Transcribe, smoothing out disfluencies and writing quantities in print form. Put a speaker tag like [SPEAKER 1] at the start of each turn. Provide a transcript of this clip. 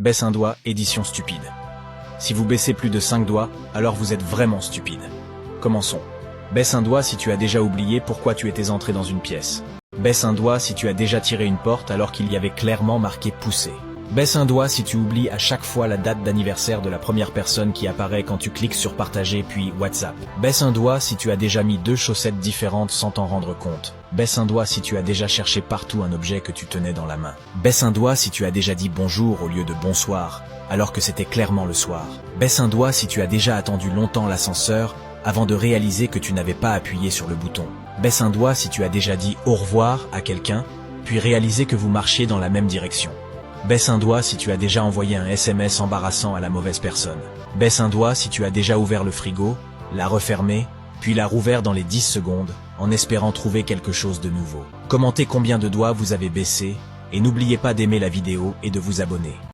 [SPEAKER 1] Baisse un doigt, édition stupide. Si vous baissez plus de 5 doigts, alors vous êtes vraiment stupide. Commençons. Baisse un doigt si tu as déjà oublié pourquoi tu étais entré dans une pièce. Baisse un doigt si tu as déjà tiré une porte alors qu'il y avait clairement marqué « pousser ». Baisse un doigt si tu oublies à chaque fois la date d'anniversaire de la première personne qui apparaît quand tu cliques sur partager puis WhatsApp. Baisse un doigt si tu as déjà mis 2 chaussettes différentes sans t'en rendre compte. Baisse un doigt si tu as déjà cherché partout un objet que tu tenais dans la main. Baisse un doigt si tu as déjà dit bonjour au lieu de bonsoir alors que c'était clairement le soir. Baisse un doigt si tu as déjà attendu longtemps l'ascenseur avant de réaliser que tu n'avais pas appuyé sur le bouton. Baisse un doigt si tu as déjà dit au revoir à quelqu'un puis réalisé que vous marchiez dans la même direction. Baisse un doigt si tu as déjà envoyé un SMS embarrassant à la mauvaise personne. Baisse un doigt si tu as déjà ouvert le frigo, l'a refermé, puis l'a rouvert dans les 10 secondes, en espérant trouver quelque chose de nouveau. Commentez combien de doigts vous avez baissé, et n'oubliez pas d'aimer la vidéo et de vous abonner.